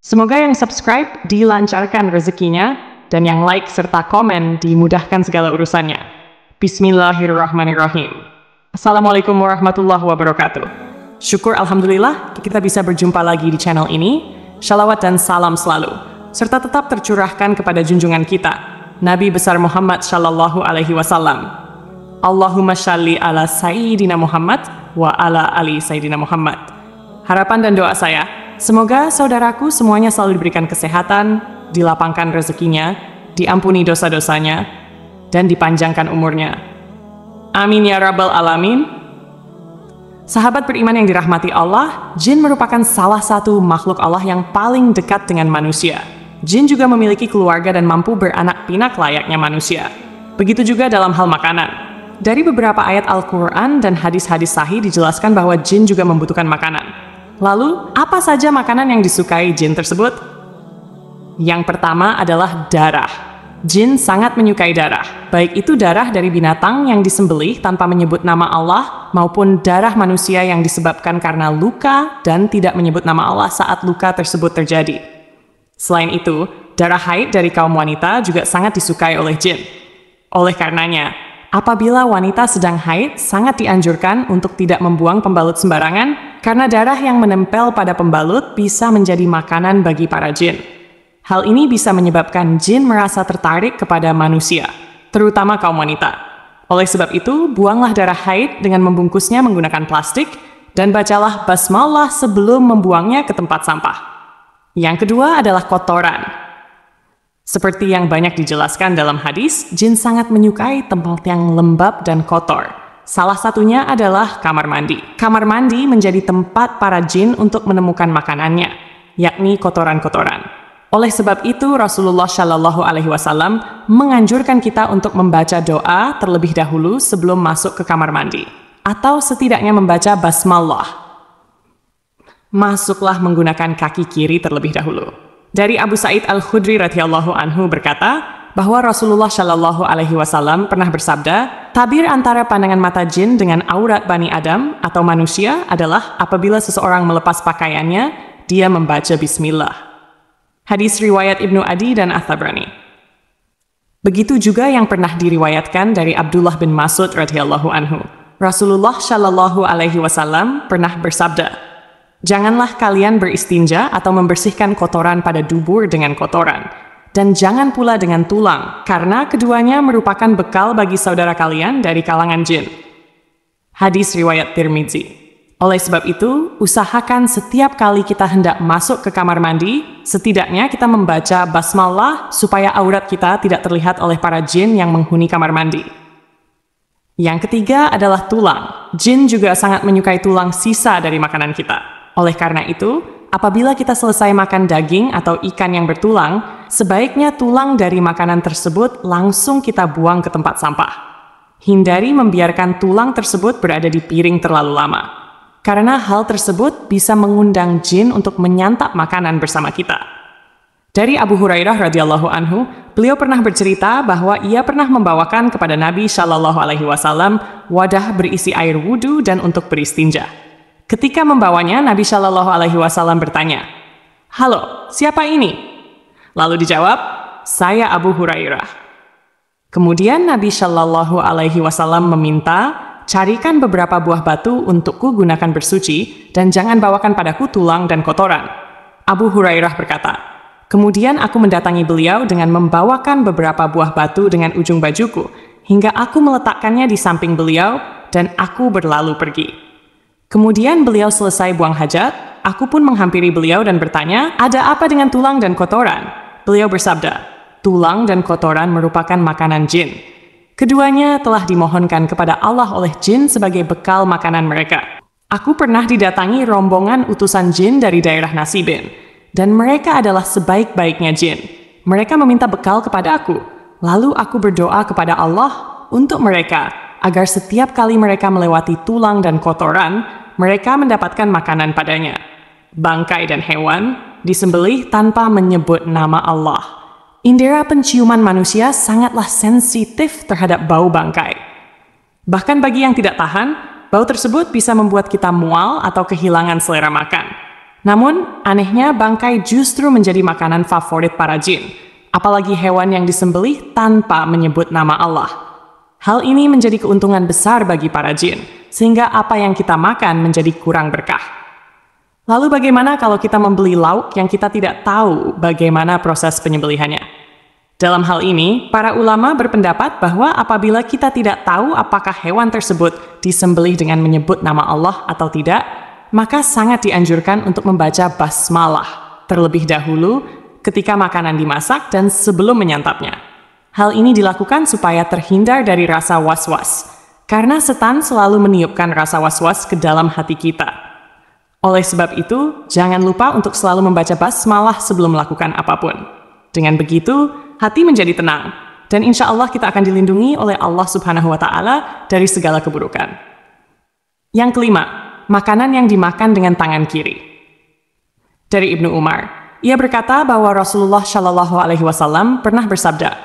Semoga yang subscribe dilancarkan rezekinya, dan yang like serta komen dimudahkan segala urusannya. Bismillahirrahmanirrahim. Assalamualaikum warahmatullahi wabarakatuh. Syukur Alhamdulillah kita bisa berjumpa lagi di channel ini. Shalawat dan salam selalu, serta tetap tercurahkan kepada junjungan kita, Nabi besar Muhammad Shallallahu Alaihi Wasallam. Allahumma shalli ala Sayyidina Muhammad wa ala ali Sayyidina Muhammad. Harapan dan doa saya, semoga saudaraku semuanya selalu diberikan kesehatan, dilapangkan rezekinya, diampuni dosa-dosanya, dan dipanjangkan umurnya. Amin ya rabbal alamin. Sahabat beriman yang dirahmati Allah, jin merupakan salah satu makhluk Allah yang paling dekat dengan manusia. Jin juga memiliki keluarga dan mampu beranak pinak layaknya manusia. Begitu juga dalam hal makanan. Dari beberapa ayat Al-Quran dan hadis-hadis sahih dijelaskan bahwa jin juga membutuhkan makanan. Lalu, apa saja makanan yang disukai jin tersebut? Yang pertama adalah darah. Jin sangat menyukai darah, baik itu darah dari binatang yang disembelih tanpa menyebut nama Allah, maupun darah manusia yang disebabkan karena luka dan tidak menyebut nama Allah saat luka tersebut terjadi. Selain itu, darah haid dari kaum wanita juga sangat disukai oleh jin. Oleh karenanya, apabila wanita sedang haid, sangat dianjurkan untuk tidak membuang pembalut sembarangan, karena darah yang menempel pada pembalut bisa menjadi makanan bagi para jin. Hal ini bisa menyebabkan jin merasa tertarik kepada manusia, terutama kaum wanita. Oleh sebab itu, buanglah darah haid dengan membungkusnya menggunakan plastik, dan bacalah basmalah sebelum membuangnya ke tempat sampah. Yang kedua adalah kotoran. Seperti yang banyak dijelaskan dalam hadis, jin sangat menyukai tempat yang lembab dan kotor. Salah satunya adalah kamar mandi. Kamar mandi menjadi tempat para jin untuk menemukan makanannya, yakni kotoran-kotoran. Oleh sebab itu, Rasulullah Shallallahu Alaihi Wasallam menganjurkan kita untuk membaca doa terlebih dahulu sebelum masuk ke kamar mandi, atau setidaknya membaca basmalah. Masuklah menggunakan kaki kiri terlebih dahulu. Dari Abu Sa'id Al-Khudri radhiyallahu anhu berkata bahwa Rasulullah Shallallahu Alaihi Wasallam pernah bersabda, tabir antara pandangan mata jin dengan aurat Bani Adam atau manusia adalah apabila seseorang melepas pakaiannya, dia membaca Bismillah. Hadis riwayat Ibnu Adi dan At-Tabrani. Begitu juga yang pernah diriwayatkan dari Abdullah bin Mas'ud radhiyallahu anhu. Rasulullah Shallallahu Alaihi Wasallam pernah bersabda, janganlah kalian beristinja atau membersihkan kotoran pada dubur dengan kotoran, dan jangan pula dengan tulang, karena keduanya merupakan bekal bagi saudara kalian dari kalangan jin. Hadis riwayat Tirmidzi. Oleh sebab itu, usahakan setiap kali kita hendak masuk ke kamar mandi, setidaknya kita membaca basmalah supaya aurat kita tidak terlihat oleh para jin yang menghuni kamar mandi. Yang ketiga adalah tulang. Jin juga sangat menyukai tulang sisa dari makanan kita. Oleh karena itu, apabila kita selesai makan daging atau ikan yang bertulang, sebaiknya tulang dari makanan tersebut langsung kita buang ke tempat sampah. Hindari membiarkan tulang tersebut berada di piring terlalu lama, karena hal tersebut bisa mengundang jin untuk menyantap makanan bersama kita. Dari Abu Hurairah radhiyallahu anhu, beliau pernah bercerita bahwa ia pernah membawakan kepada Nabi Shallallahu Alaihi Wasallam wadah berisi air wudhu dan untuk beristinja. Ketika membawanya, Nabi Shallallahu Alaihi Wasallam bertanya, "Halo, siapa ini?" Lalu dijawab, "Saya Abu Hurairah." Kemudian Nabi Shallallahu Alaihi Wasallam meminta, carikan beberapa buah batu untukku gunakan bersuci, dan jangan bawakan padaku tulang dan kotoran. Abu Hurairah berkata, kemudian aku mendatangi beliau dengan membawakan beberapa buah batu dengan ujung bajuku, hingga aku meletakkannya di samping beliau, dan aku berlalu pergi. Kemudian beliau selesai buang hajat, aku pun menghampiri beliau dan bertanya, ada apa dengan tulang dan kotoran? Beliau bersabda, tulang dan kotoran merupakan makanan jin. Keduanya telah dimohonkan kepada Allah oleh jin sebagai bekal makanan mereka. Aku pernah didatangi rombongan utusan jin dari daerah Nasibin, dan mereka adalah sebaik-baiknya jin. Mereka meminta bekal kepada aku, lalu aku berdoa kepada Allah untuk mereka, agar setiap kali mereka melewati tulang dan kotoran, mereka mendapatkan makanan padanya. Bangkai dan hewan disembelih tanpa menyebut nama Allah. Indera penciuman manusia sangatlah sensitif terhadap bau bangkai. Bahkan bagi yang tidak tahan, bau tersebut bisa membuat kita mual atau kehilangan selera makan. Namun, anehnya bangkai justru menjadi makanan favorit para jin, apalagi hewan yang disembelih tanpa menyebut nama Allah. Hal ini menjadi keuntungan besar bagi para jin, sehingga apa yang kita makan menjadi kurang berkah. Lalu bagaimana kalau kita membeli lauk yang kita tidak tahu bagaimana proses penyembelihannya? Dalam hal ini, para ulama berpendapat bahwa apabila kita tidak tahu apakah hewan tersebut disembelih dengan menyebut nama Allah atau tidak, maka sangat dianjurkan untuk membaca basmalah terlebih dahulu ketika makanan dimasak dan sebelum menyantapnya. Hal ini dilakukan supaya terhindar dari rasa was-was, karena setan selalu meniupkan rasa was-was ke dalam hati kita. Oleh sebab itu, jangan lupa untuk selalu membaca basmalah sebelum melakukan apapun. Dengan begitu, hati menjadi tenang, dan insya Allah kita akan dilindungi oleh Allah Subhanahu wa Ta'ala dari segala keburukan. Yang kelima, makanan yang dimakan dengan tangan kiri. Dari Ibnu Umar, ia berkata bahwa Rasulullah Shallallahu Alaihi Wasallam pernah bersabda,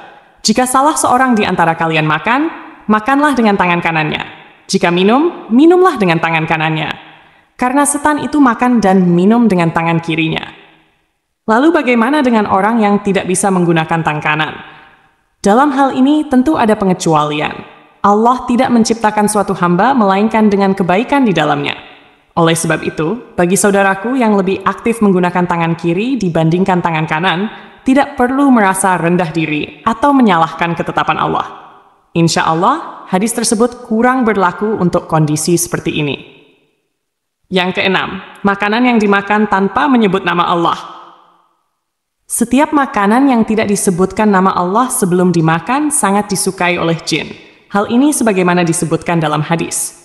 "Jika salah seorang di antara kalian makan, makanlah dengan tangan kanannya. Jika minum, minumlah dengan tangan kanannya. Karena setan itu makan dan minum dengan tangan kirinya." Lalu bagaimana dengan orang yang tidak bisa menggunakan tangan kanan? Dalam hal ini tentu ada pengecualian. Allah tidak menciptakan suatu hamba melainkan dengan kebaikan di dalamnya. Oleh sebab itu, bagi saudaraku yang lebih aktif menggunakan tangan kiri dibandingkan tangan kanan, tidak perlu merasa rendah diri atau menyalahkan ketetapan Allah. Insya Allah, hadis tersebut kurang berlaku untuk kondisi seperti ini. Yang keenam, makanan yang dimakan tanpa menyebut nama Allah. Setiap makanan yang tidak disebutkan nama Allah sebelum dimakan sangat disukai oleh jin. Hal ini sebagaimana disebutkan dalam hadis.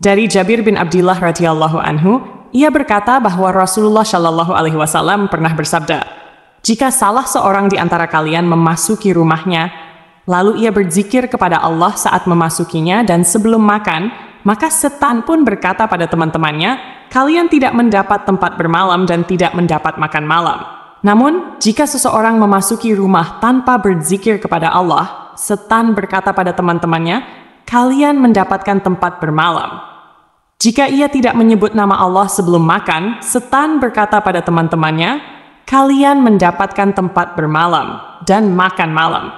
Dari Jabir bin Abdillah radhiyallahu anhu, ia berkata bahwa Rasulullah Shallallahu Alaihi Wasallam pernah bersabda, "Jika salah seorang di antara kalian memasuki rumahnya, lalu ia berzikir kepada Allah saat memasukinya dan sebelum makan, maka setan pun berkata pada teman-temannya, 'Kalian tidak mendapat tempat bermalam dan tidak mendapat makan malam.' Namun, jika seseorang memasuki rumah tanpa berzikir kepada Allah, setan berkata pada teman-temannya, 'Kalian mendapatkan tempat bermalam.' Jika ia tidak menyebut nama Allah sebelum makan, setan berkata pada teman-temannya, 'Kalian mendapatkan tempat bermalam dan makan malam.'"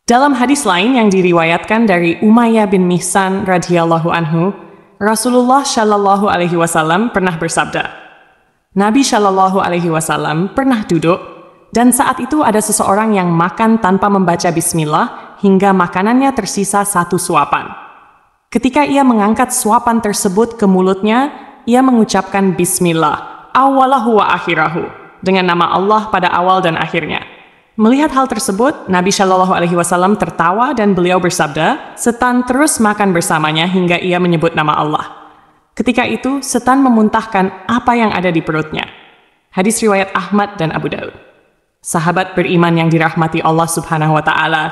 Dalam hadis lain yang diriwayatkan dari Umayyah bin Mihsan radhiyallahu anhu, Rasulullah Shallallahu Alaihi Wasallam pernah bersabda, Nabi Shallallahu Alaihi Wasallam pernah duduk, dan saat itu ada seseorang yang makan tanpa membaca bismillah hingga makanannya tersisa satu suapan. Ketika ia mengangkat suapan tersebut ke mulutnya, ia mengucapkan bismillah, awalahu wa akhirahu, dengan nama Allah pada awal dan akhirnya. Melihat hal tersebut, Nabi Shallallahu Alaihi Wasallam tertawa dan beliau bersabda, setan terus makan bersamanya hingga ia menyebut nama Allah. Ketika itu, setan memuntahkan apa yang ada di perutnya. Hadis riwayat Ahmad dan Abu Daud. Sahabat beriman yang dirahmati Allah Subhanahu wa Ta'ala,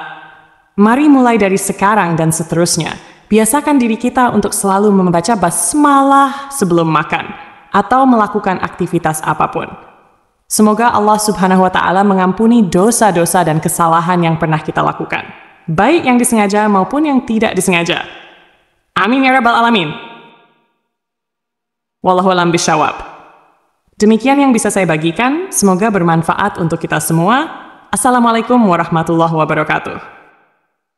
mari mulai dari sekarang dan seterusnya, biasakan diri kita untuk selalu membaca basmalah sebelum makan atau melakukan aktivitas apapun. Semoga Allah Subhanahu wa Ta'ala mengampuni dosa-dosa dan kesalahan yang pernah kita lakukan, baik yang disengaja maupun yang tidak disengaja. Amin ya Rabbal Alamin. Wallahu a'lam bishawab. Demikian yang bisa saya bagikan, semoga bermanfaat untuk kita semua. Assalamualaikum warahmatullahi wabarakatuh.